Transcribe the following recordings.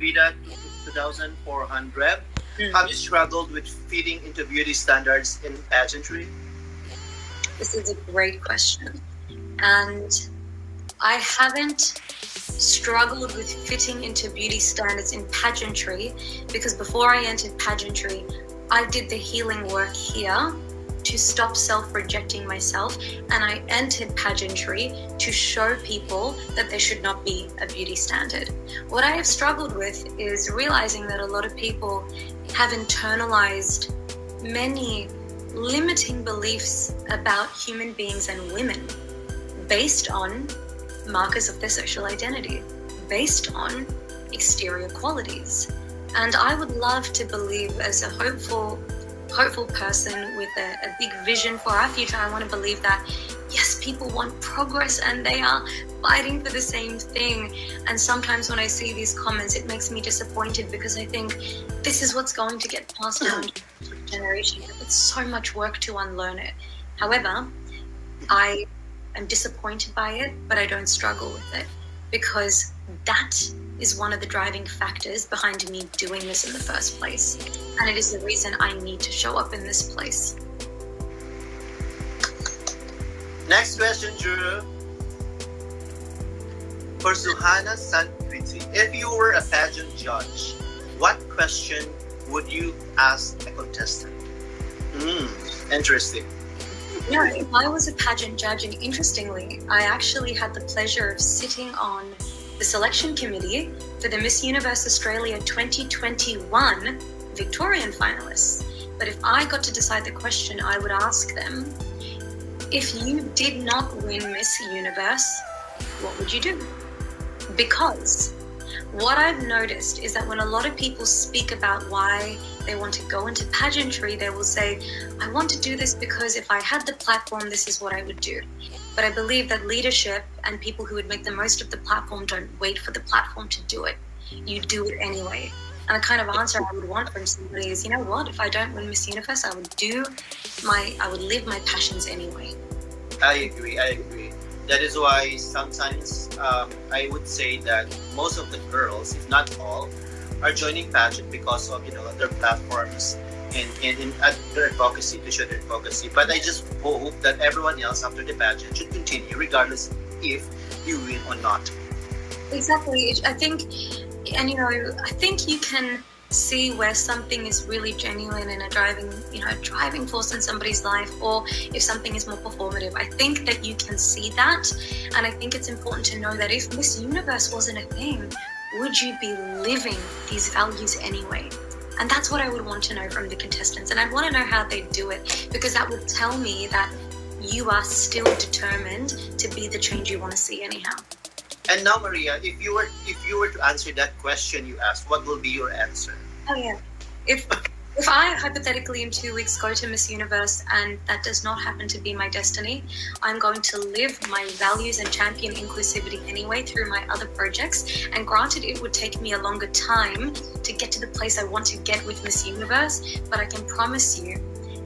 Vida 2400. Have you struggled with fitting into beauty standards in pageantry? This is a great question. And I haven't struggled with fitting into beauty standards in pageantry because before I entered pageantry, I did the healing work here to stop self-rejecting myself, and I entered pageantry to show people that there should not be a beauty standard. What I have struggled with is realizing that a lot of people have internalized many limiting beliefs about human beings and women based on markers of their social identity, based on exterior qualities. And I would love to believe, as a hopeful person with a big vision for our future, I want to believe that yes, people want progress and they are fighting for the same thing. And sometimes when I see these comments, it makes me disappointed because I think this is what's going to get passed down to the generation. It's so much work to unlearn it. However, I am disappointed by it, but I don't struggle with it because that is one of the driving factors behind me doing this in the first place. And it is the reason I need to show up in this place. Next question, Drew. For Suhana Sankriti, if you were a pageant judge, what question would you ask a contestant? Interesting. Yeah, if I was a pageant judge, and interestingly, I actually had the pleasure of sitting on the selection committee for the Miss Universe Australia 2021 Victorian finalists. But if I got to decide the question, I would ask them, if you did not win Miss Universe, what would you do? Because what I've noticed is that when a lot of people speak about why they want to go into pageantry, they will say, I want to do this because if I had the platform, this is what I would do. But I believe that leadership and people who would make the most of the platform don't wait for the platform to do it. You do it anyway. And the kind of answer I would want from somebody is, you know what, if I don't win Miss Universe, I would live my passions anyway. I agree. That is why sometimes I would say that most of the girls, if not all, are joining pageant because of their platforms and their advocacy, to show their advocacy. But I just hope that everyone else after the pageant should continue, regardless if you win or not. Exactly. I think you can see where something is really genuine and a driving force in somebody's life, or if something is more performative. I think that you can see that, and I think it's important to know that if Miss Universe wasn't a thing, would you be living these values anyway? And that's what I would want to know from the contestants, and I'd want to know how they do it, because that would tell me that you are still determined to be the change you want to see anyhow. And now, Maria, if you were to answer that question you asked, what will be your answer? Oh yeah, if I hypothetically in 2 weeks go to Miss Universe and that does not happen to be my destiny, I'm going to live my values and champion inclusivity anyway through my other projects. And granted, it would take me a longer time to get to the place I want to get with Miss Universe, but I can promise you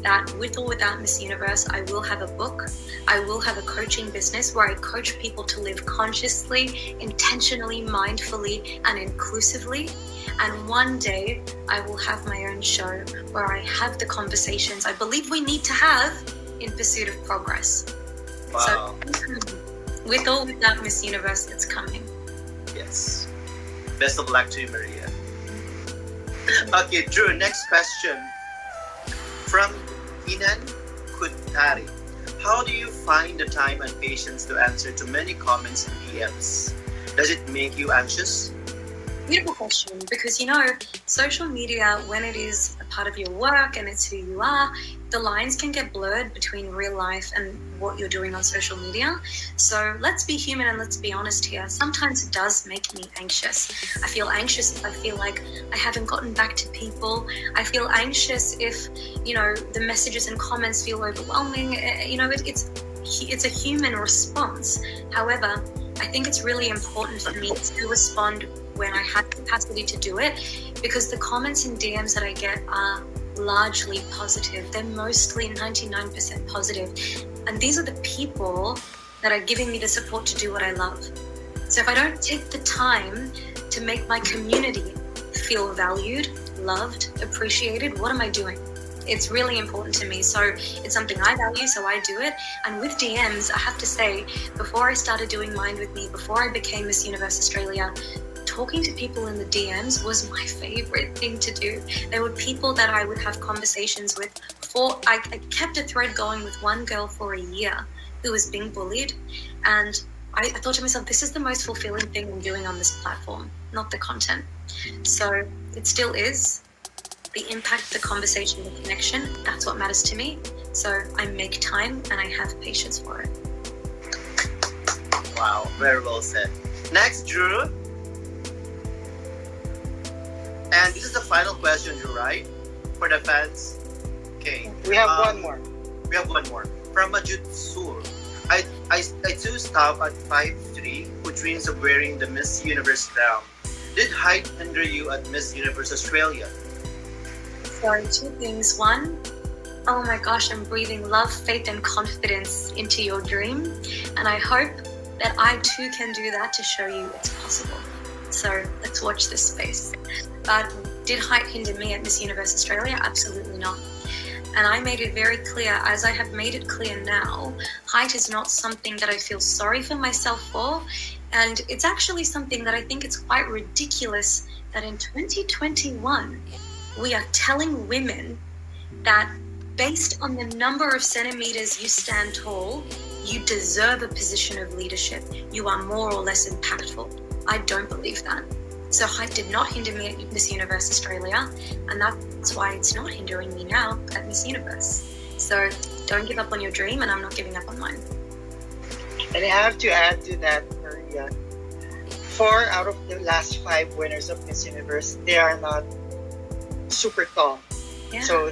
that with or without Miss Universe, I will have a book, I will have a coaching business where I coach people to live consciously, intentionally, mindfully, and inclusively. And one day I will have my own show where I have the conversations I believe we need to have in pursuit of progress. Wow. So with or without Miss Universe, it's coming. Yes. Best of luck to you, Maria. Okay, Drew, next question. From Inan Kutari. How do you find the time and patience to answer to many comments and DMs? Does it make you anxious? Beautiful question, because social media, when it is a part of your work and it's who you are, the lines can get blurred between real life and what you're doing on social media. So let's be human and let's be honest here. Sometimes it does make me anxious. I feel anxious if I feel like I haven't gotten back to people. I feel anxious if, the messages and comments feel overwhelming. It's a human response. However, I think it's really important for me to respond when I have capacity to do it, because the comments and DMs that I get are largely positive. They're mostly 99% positive. And these are the people that are giving me the support to do what I love. So if I don't take the time to make my community feel valued, loved, appreciated, what am I doing? It's really important to me. So it's something I value, so I do it. And with DMs, I have to say, before I started doing Mind With Me, before I became Miss Universe Australia, talking to people in the DMs was my favorite thing to do. There were people that I would have conversations with. I kept a thread going with one girl for a year who was being bullied. And I thought to myself, this is the most fulfilling thing I'm doing on this platform, not the content. So it still is. The impact, the conversation, the connection, that's what matters to me. So I make time and I have patience for it. Wow, very well said. Next, Drew. And this is the final question, Drew, right? For the fans. Okay. We have one more. We have one more. From Majut Sur. I too stop at 5'3", who dreams of wearing the Miss Universe crown. Did height hinder you at Miss Universe Australia? So two things. One, oh my gosh, I'm breathing love, faith, and confidence into your dream. And I hope that I too can do that to show you it's possible. So let's watch this space. But did height hinder me at Miss Universe Australia? Absolutely not. And I made it very clear, as I have made it clear now, height is not something that I feel sorry for myself for. And it's actually something that I think it's quite ridiculous that in 2021, we are telling women that based on the number of centimeters you stand tall, you deserve a position of leadership. You are more or less impactful. I don't believe that. So height did not hinder me at Miss Universe Australia, and that's why it's not hindering me now at Miss Universe. So don't give up on your dream, and I'm not giving up on mine. And I have to add to that, Maria, 4 out of the last 5 winners of Miss Universe, they are not super tall. Yeah. So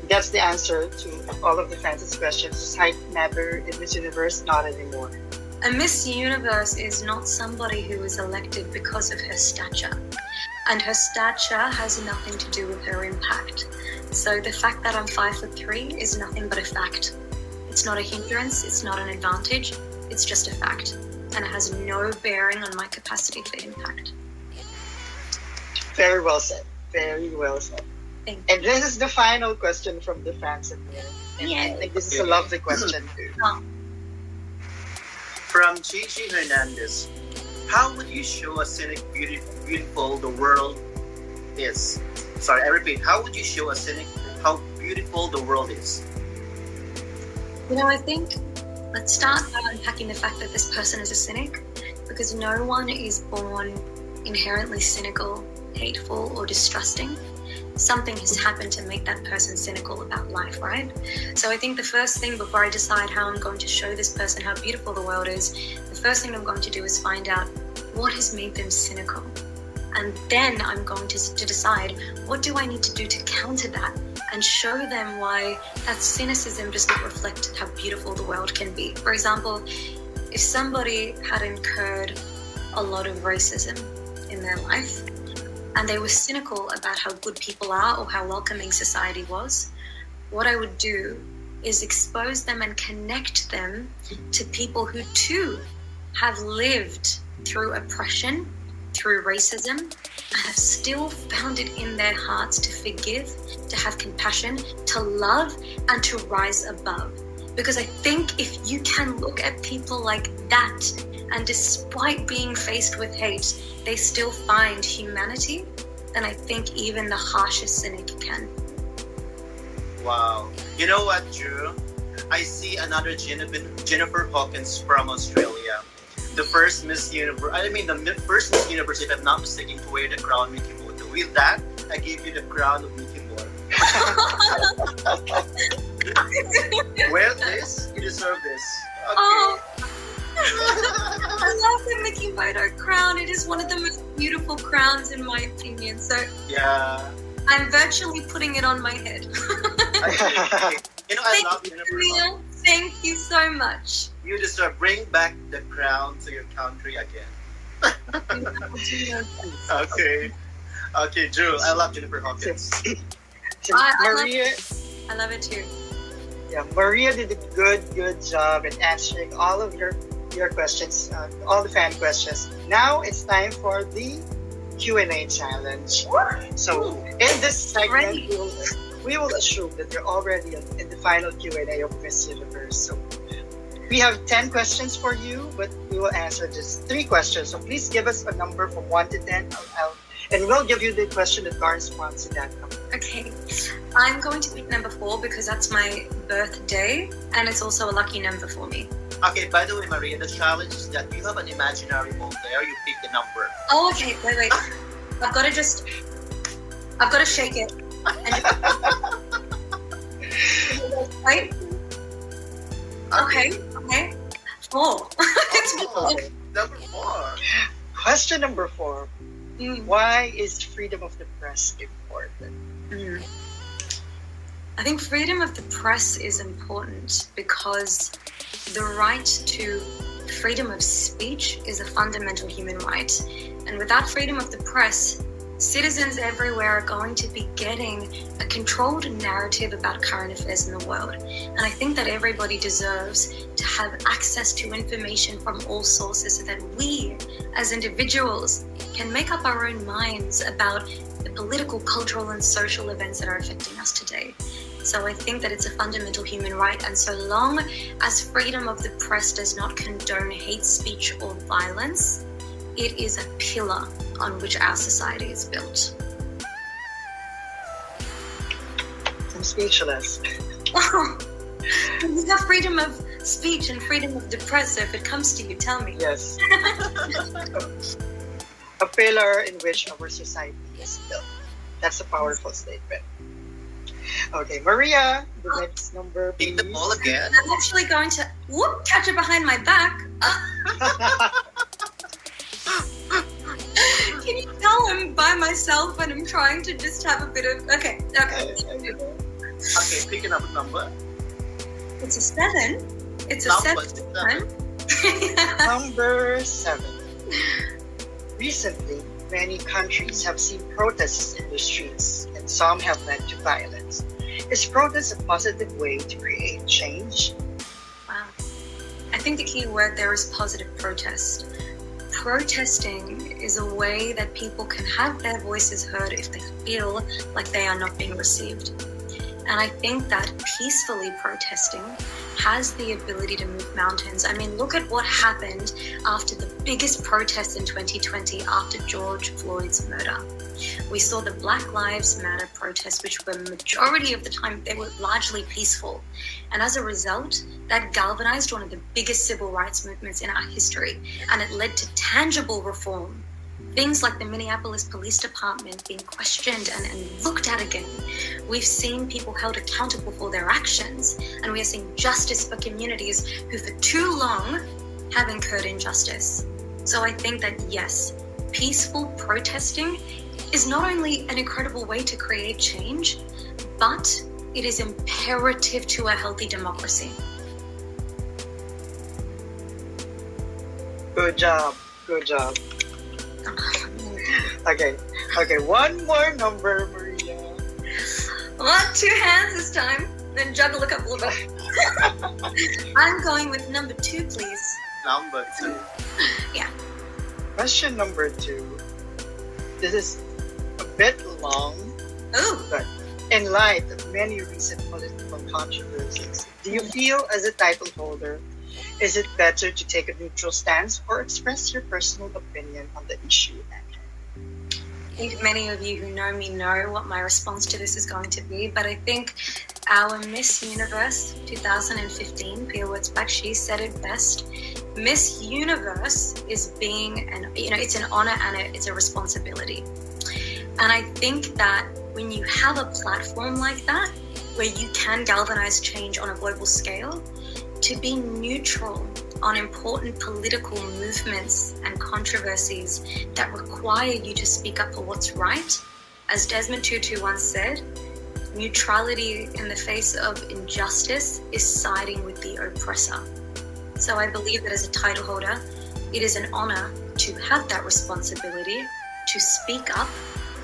that's the answer to all of the fans' questions. Does height matter in Miss Universe? Not anymore. A Miss Universe is not somebody who is elected because of her stature. And her stature has nothing to do with her impact. So the fact that I'm 5'3" is nothing but a fact. It's not a hindrance, it's not an advantage, it's just a fact. And it has no bearing on my capacity for impact. Very well said. Very well said. Thank you. And this is the final question from the fans at the end. And Yeah. I think this is a lovely question too. Oh. From Gigi Hernandez. How would you show a cynic beautiful the world is? Sorry, I repeat. How would you show a cynic how beautiful the world is? You know, I think let's start by unpacking the fact that this person is a cynic, because no one is born inherently cynical, hateful, or distrusting. Something has happened to make that person cynical about life, right? So I think the first thing before I decide how I'm going to show this person how beautiful the world is, the first thing I'm going to do is find out what has made them cynical. And then I'm going to decide what do I need to do to counter that and show them why that cynicism does not reflect how beautiful the world can be. For example, if somebody had incurred a lot of racism in their life, and they were cynical about how good people are or how welcoming society was, what I would do is expose them and connect them to people who too have lived through oppression, through racism, and have still found it in their hearts to forgive, to have compassion, to love, and to rise above. Because I think if you can look at people like that, and despite being faced with hate, they still find humanity, then I think even the harshest cynic can. Wow. You know what, Drew? I see another Jennifer Hawkins from Australia. The first Miss Universe, the first Miss Universe, if I'm not mistaken, to wear the crown Mickey Moto. With that, I give you the crown of Mickey Moto. Wear this, you deserve this. Okay. Oh. I love the Mickey Moto crown. It is one of the most beautiful crowns in my opinion. So Yeah. I'm virtually putting it on my head. Okay. You know, I love Jennifer Hawkins. Thank you so much. You deserve. Bring back the crown to your country again. Okay. Okay, Drew, I love Jennifer Hawkins. Maria, I love it too. yeah, Maria did a good job in answering all of your questions, all the fan questions. Now it's time for the Q&A challenge. So in this segment, Ready. we will assume that you're already in the final Q&A of Miss Universe. So we have 10 questions for you, but we will answer just 3 questions. So please give us a number from 1 to 10, and we'll give you the question that corresponds to that number. Okay, I'm going to pick number 4 because that's my birthday and it's also a lucky number for me. Okay, by the way, Maria, the challenge is that you have an imaginary ball there. You pick the number. Oh, okay, wait. I've got to shake it. And right? Okay. 4. It's Oh, number 4. Question number 4. Mm. Why is freedom of the press important? I think freedom of the press is important because the right to freedom of speech is a fundamental human right. And without freedom of the press, citizens everywhere are going to be getting a controlled narrative about current affairs in the world. And I think that everybody deserves to have access to information from all sources so that we, as individuals, can make up our own minds about the political, cultural, and social events that are affecting us today. So I think that it's a fundamental human right, and so long as freedom of the press does not condone hate speech or violence, it is a pillar on which our society is built. I'm speechless. We have freedom of speech and freedom of the press, so if it comes to you, tell me. Yes. A pillar in which our society is built. That's a powerful statement. Okay, Maria, the next number, Pick the please. ball again. I'm actually going to catch it behind my back. Can you tell I'm by myself and I'm trying to just have a bit of... Okay. Okay, pick another number. It's a 7. It's a Number 7. 7. Number 7. Recently, many countries have seen protests in the streets, and some have led to violence. Is protest a positive way to create change? Wow. I think the key word there is positive protest. Protesting is a way that people can have their voices heard if they feel like they are not being received. And I think that peacefully protesting has the ability to move mountains. I mean, look at what happened after the biggest protest in 2020 after George Floyd's murder. We saw the Black Lives Matter protests, which were majority of the time, they were largely peaceful. And as a result, that galvanized one of the biggest civil rights movements in our history. And it led to tangible reform. Things like the Minneapolis Police Department being questioned and looked at again. We've seen people held accountable for their actions, and we are seeing justice for communities who for too long have incurred injustice. So I think that yes, peaceful protesting is not only an incredible way to create change, but it is imperative to a healthy democracy. Good job. Okay, one more number, Maria. Well, 2 hands this time, then juggle a couple of them. I'm going with number 2, please. Number 2. Yeah. Question number 2. This is a bit long, Oh, but in light of many recent political controversies, do you feel as a title holder, is it better to take a neutral stance or express your personal opinion on the issue at hand? I think many of you who know me know what my response to this is going to be, but I think our Miss Universe 2015, Pia Wurtzbach, she said it best. Miss Universe is being it's an honor and it's a responsibility. And I think that when you have a platform like that, where you can galvanize change on a global scale, to be neutral on important political movements and controversies that require you to speak up for what's right. As Desmond Tutu once said, neutrality in the face of injustice is siding with the oppressor. So I believe that as a title holder, it is an honor to have that responsibility to speak up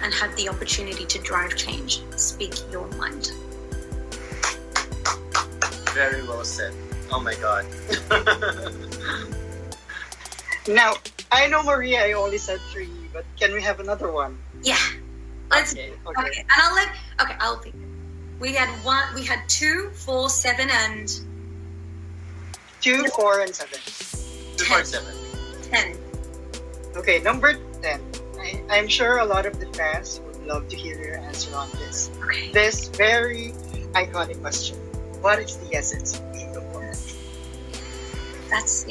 and have the opportunity to drive change. Speak your mind. Very well said. Oh my God. Now, I know, Maria, I only said 3 but can we have another one? Yeah. Let's. Okay. Okay. And I'll let. Okay, I'll pick. We had 2, 4, 7, and 2, 4, and 7. 2, 4, 7. 10. Okay, number 10. I'm sure a lot of the fans would love to hear your answer on this. Okay. This very iconic question. What is the essence of being a woman? That's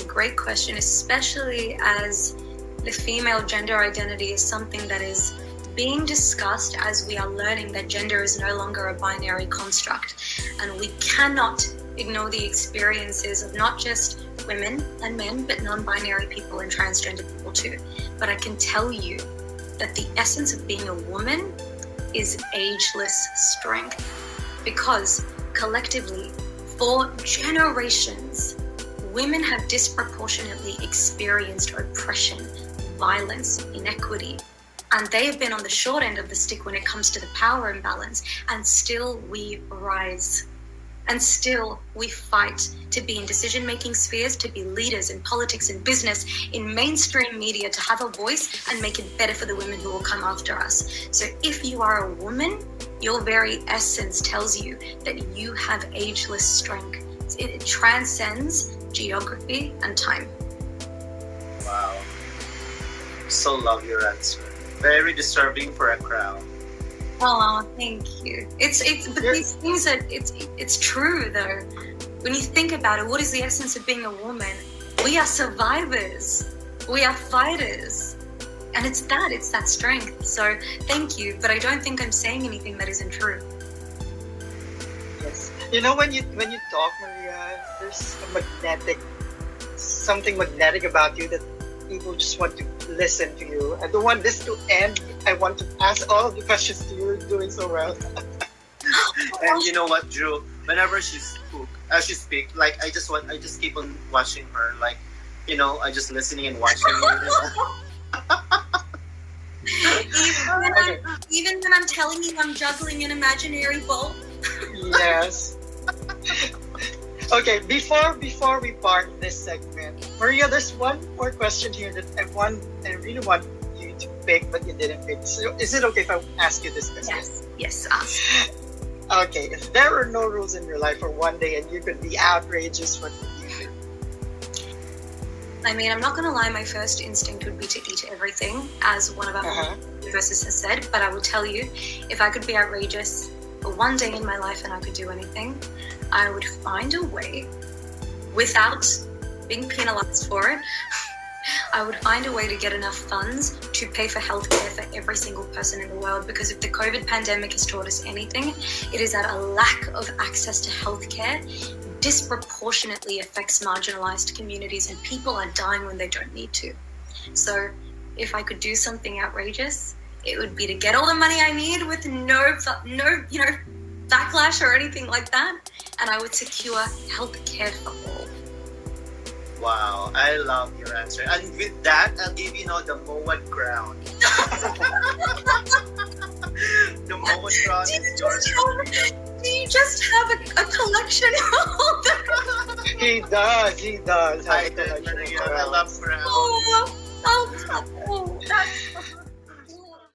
a great question, especially as the female gender identity is something that is being discussed as we are learning that gender is no longer a binary construct, and we cannot ignore the experiences of not just women and men, but non-binary people and transgender people too. But I can tell you that the essence of being a woman is ageless strength, because collectively, for generations, women have disproportionately experienced oppression, violence, inequity, and they have been on the short end of the stick when it comes to the power imbalance, and still we rise. And still we fight to be in decision-making spheres, to be leaders in politics and business, in mainstream media, to have a voice and make it better for the women who will come after us. So if you are a woman, your very essence tells you that you have ageless strength. It transcends geography and time. Wow. So love your answer. Very deserving for a crown. Oh, thank you. But these things are it's true though. When you think about it, what is the essence of being a woman? We are survivors. We are fighters. And it's that strength. So thank you, but I don't think I'm saying anything that isn't true. Yes. You know, when you talk, Maria, there's something magnetic about you that people just want to listen to you. I don't want this to end. I want to ask all of the questions to you. You're doing so well. And you know what, Drew? Whenever she speak, like I just keep on watching her. Like, I just listening and watching her. Even when I'm telling you I'm juggling an imaginary ball. Yes. Okay, before we part this segment, Maria, there's one more question here that I really want you to pick, but you didn't pick. So is it okay if I ask you this question? Yes, ask. Okay, if there were no rules in your life for one day and you could be outrageous, what would you do? I mean, I'm not going to lie, my first instinct would be to eat everything, as one of our verses has said, but I will tell you, if I could be outrageous for one day in my life and I could do anything, I would find a way, without being penalized for it, I would find a way to get enough funds to pay for healthcare for every single person in the world, because if the COVID pandemic has taught us anything, it is that a lack of access to healthcare disproportionately affects marginalized communities, and people are dying when they don't need to. So if I could do something outrageous, it would be to get all the money I need with no backlash or anything like that, and I would secure healthcare for all. Wow, I love your answer. And with that, I'll give you the Mowat crown. The Mowat crown is yours. Do you just have a collection of all the... He does. I love crowns. Oh, that's